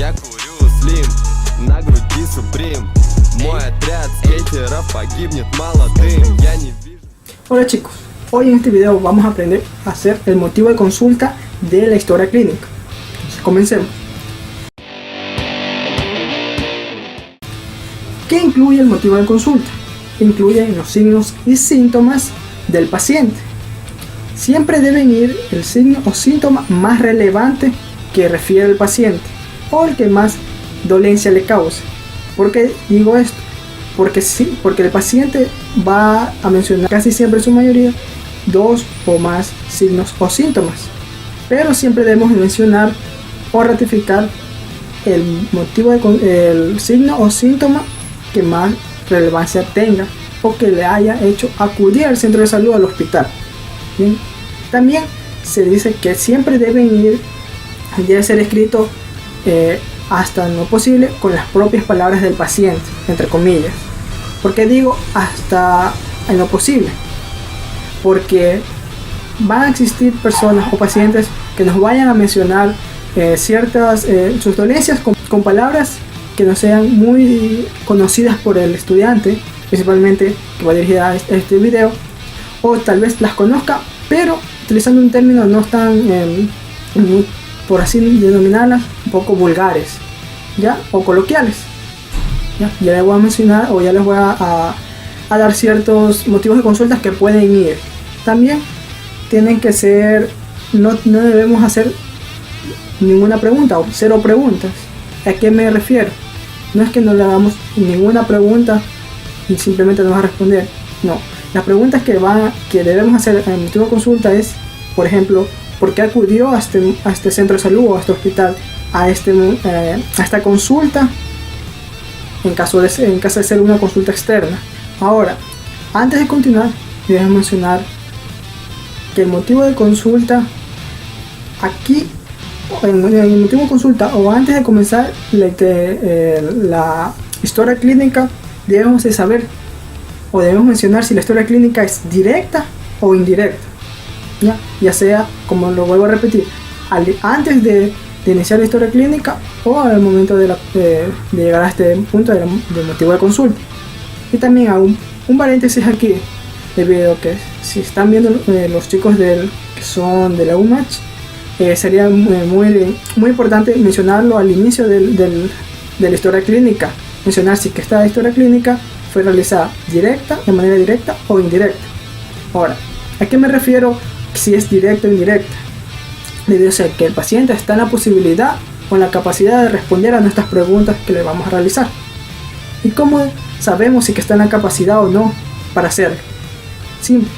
Я курю слим на груди Supreme. Мой отряд скейтеров погибнет молодым. Я не вижу. Hola chicos, hoy en este video vamos a aprender a hacer el motivo de consulta de la historia clínica. Entonces, comencemos. ¿Qué incluye el motivo de consulta? Incluye los signos y síntomas del paciente. Siempre deben ir el signo o síntoma más relevante que refiere el paciente o el que más dolencia le cause. ¿Por qué digo esto? Porque el paciente va a mencionar casi siempre en su mayoría dos o más signos o síntomas, pero siempre debemos mencionar o ratificar el motivo el signo o síntoma que más relevancia tenga o que le haya hecho acudir al centro de salud o al hospital. Bien. También se dice que siempre debe ser escrito hasta lo posible con las propias palabras del paciente, entre comillas. ¿Por qué digo hasta en lo posible? Porque van a existir personas o pacientes que nos vayan a mencionar sus dolencias con palabras que no sean muy conocidas por el estudiante, principalmente que va dirigida a este video, o tal vez las conozca, pero utilizando un término no tan, por así denominarlas, un poco vulgares, ¿ya? O coloquiales. Ya les voy a mencionar o ya les voy a dar ciertos motivos de consultas que pueden ir. También tienen que ser, no debemos hacer ninguna pregunta o cero preguntas. ¿A qué me refiero? No es que no le hagamos ninguna pregunta y simplemente nos va a responder. No, las preguntas que debemos hacer en el motivo de consulta es, por ejemplo, ¿por qué acudió a este centro de salud o a este hospital a esta consulta? En caso de ser una consulta externa. Ahora, antes de continuar, debemos mencionar que el motivo de consulta aquí, en el motivo de consulta o antes de comenzar la historia clínica, debemos de saber o debemos mencionar si la historia clínica es directa o indirecta. Ya sea, como lo vuelvo a repetir, antes de iniciar la historia clínica o al momento de llegar a este punto del motivo de consulta. Y también hago un paréntesis aquí, debido a que si están viendo los chicos que son de la UMACH, sería muy importante mencionarlo al inicio de la historia clínica, mencionar si que esta historia clínica fue realizada de manera directa o indirecta. Ahora, ¿a qué me refiero si es directa o indirecta? Debe ser que el paciente está en la posibilidad o en la capacidad de responder a nuestras preguntas que le vamos a realizar. ¿Y cómo sabemos si que está en la capacidad o no para hacerlo? Simple,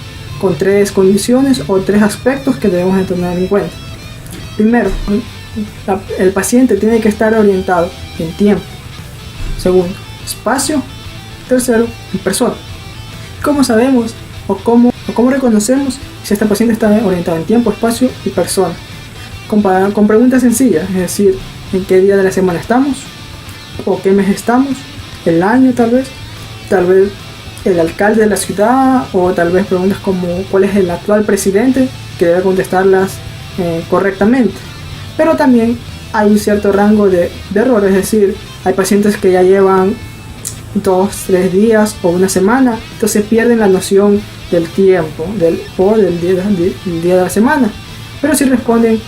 con tres condiciones o tres aspectos que debemos tener en cuenta. Primero, el paciente tiene que estar orientado en tiempo. Segundo, espacio. Tercero, en persona. ¿Cómo sabemos o cómo reconocemos si este paciente está orientado en tiempo, espacio y persona? Con preguntas sencillas, es decir, en qué día de la semana estamos, o qué mes estamos, el año tal vez el alcalde de la ciudad, o tal vez preguntas como cuál es el actual presidente, que debe contestarlas correctamente. Pero también hay un cierto rango de errores, es decir, hay pacientes que ya llevan 2-3 días o una semana, entonces pierden la noción del tiempo del día de la semana. Pero si responden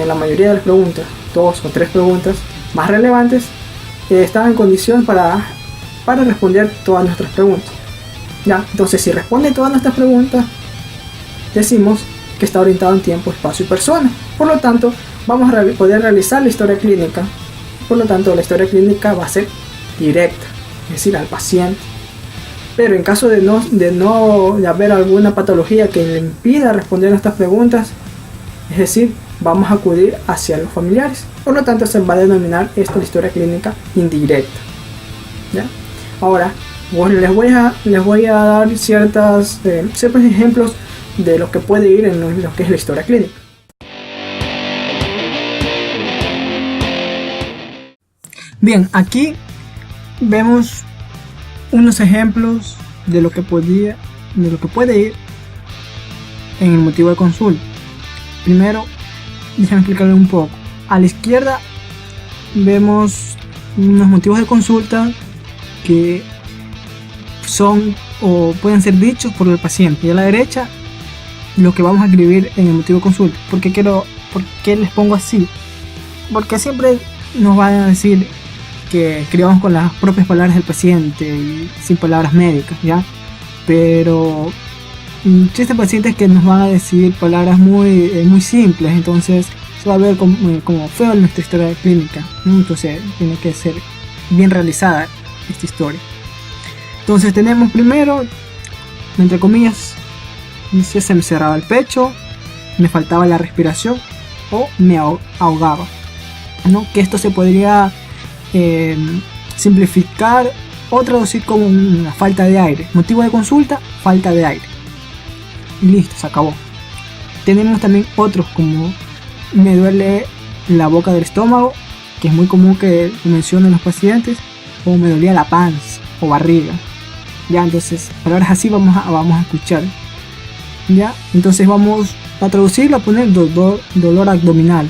la mayoría de las preguntas, 2 o 3 preguntas más relevantes, están en condición para responder todas nuestras preguntas. Entonces, si responde todas nuestras preguntas, decimos que está orientado en tiempo, espacio y persona. Por lo tanto, vamos a poder realizar la historia clínica. Por lo tanto, la historia clínica va a ser directa, es decir, al paciente. Pero en caso de haber alguna patología que le impida responder a estas preguntas, es decir, vamos a acudir hacia los familiares. Por lo tanto, se va a denominar esto la historia clínica indirecta. Ahora, bueno, les voy a dar ciertos ejemplos de lo que puede ir en lo que es la historia clínica. Bien, aquí vemos unos ejemplos de lo que puede ir en el motivo de consulta. Primero, déjenme explicarles un poco. A la izquierda vemos unos motivos de consulta que son o pueden ser dichos por el paciente, y a la derecha lo que vamos a escribir en el motivo de consulta. ¿Por qué les pongo así? Porque siempre nos van a decir que escribamos con las propias palabras del paciente y sin palabras médicas, ¿ya? Pero existen pacientes que nos van a decir palabras muy simples, entonces se va a ver como feo en nuestra historia clínica, ¿no? Entonces tiene que ser bien realizada esta historia. Entonces tenemos primero, entre comillas, dice: se me cerraba el pecho, me faltaba la respiración o me ahogaba, ¿no? Que esto se podría simplificar o traducir como una falta de aire. Motivo de consulta: falta de aire. Y listo, se acabó. Tenemos también otros como: me duele la boca del estómago, que es muy común que mencionen los pacientes, o me dolía la panza o barriga. Ya, entonces palabras así vamos a escuchar. Ya, entonces vamos a traducirlo, a poner dolor abdominal,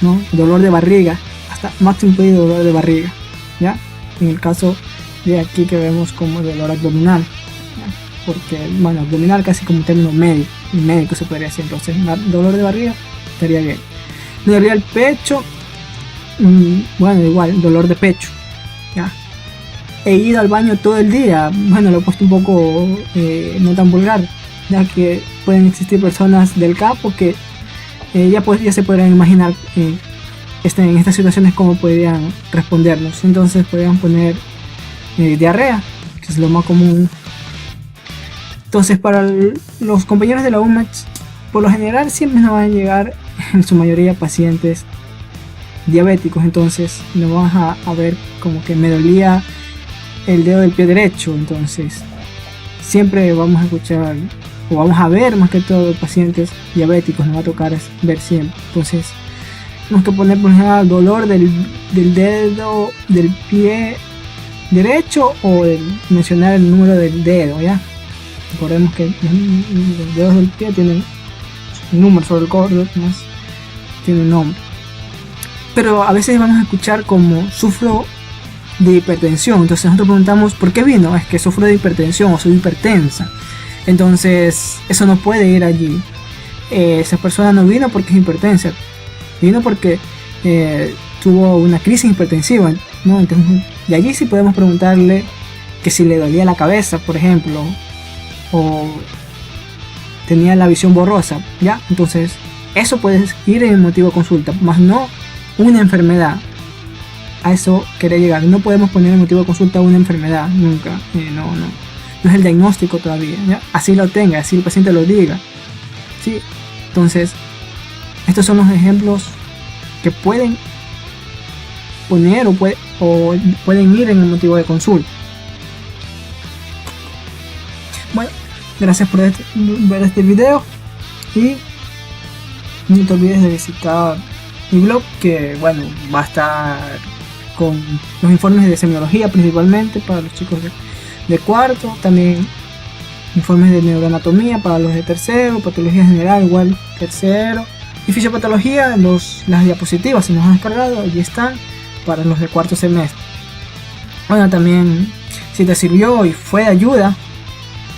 ¿no? Dolor de barriga, hasta máximo pedido dolor de barriga, ¿ya? En el caso de aquí que vemos como dolor abdominal, ¿ya? Porque, bueno, abdominal casi como un término médico se podría decir. Entonces dolor de barriga estaría bien. Me dolía el pecho, bueno, igual, dolor de pecho, ¿ya? He ido al baño todo el día, bueno, lo he puesto un poco no tan vulgar, ya que pueden existir personas del campo que ya se podrán imaginar en estas situaciones cómo podrían respondernos. Entonces podrían poner diarrea, que es lo más común. Entonces, para los compañeros de la UMEX, por lo general siempre nos van a llegar en su mayoría pacientes diabéticos. Entonces nos vamos a ver como que me dolía el dedo del pie derecho. Entonces siempre vamos a escuchar o vamos a ver más que todo pacientes diabéticos, nos va a tocar ver siempre. Entonces tenemos que poner por ejemplo dolor del dedo del pie derecho, o mencionar el número del dedo, ¿ya? Recordemos que los dedos del pie tienen un número sobre el codo, más tiene un nombre. Pero a veces vamos a escuchar como sufro de hipertensión. Entonces nosotros preguntamos ¿por qué vino? Es que sufro de hipertensión o soy hipertensa. Entonces eso no puede ir allí. Esa persona no vino porque es hipertensa, vino porque tuvo una crisis hipertensiva, ¿no? Entonces, de allí sí podemos preguntarle que si le dolía la cabeza, por ejemplo, o tenía la visión borrosa, ¿ya? Entonces eso puede ir en el motivo de consulta, más no una enfermedad. A eso quería llegar. No podemos poner el motivo de consulta una enfermedad, nunca. No es el diagnóstico todavía, ¿ya? Así lo tenga, así el paciente lo diga, ¿sí? Entonces estos son los ejemplos que pueden poner o pueden ir en el motivo de consulta. Bueno, gracias por ver este video y no te olvides de visitar mi blog, que bueno, va a estar con los informes de semiología principalmente para los chicos de cuarto, también informes de neuroanatomía para los de tercero, patología general igual tercero, y fisiopatología. Las diapositivas se nos han descargado, allí están para los de cuarto semestre. Bueno, también si te sirvió y fue de ayuda,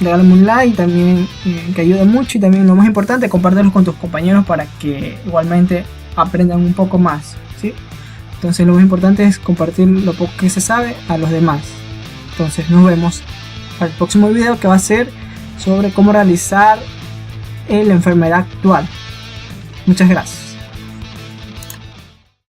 regálame un like también, que ayuda mucho, y también lo más importante, compártelo con tus compañeros para que igualmente aprendan un poco más, ¿sí? Entonces lo más importante es compartir lo poco que se sabe a los demás. Entonces nos vemos para el próximo video, que va a ser sobre cómo realizar la enfermedad actual. Muchas gracias.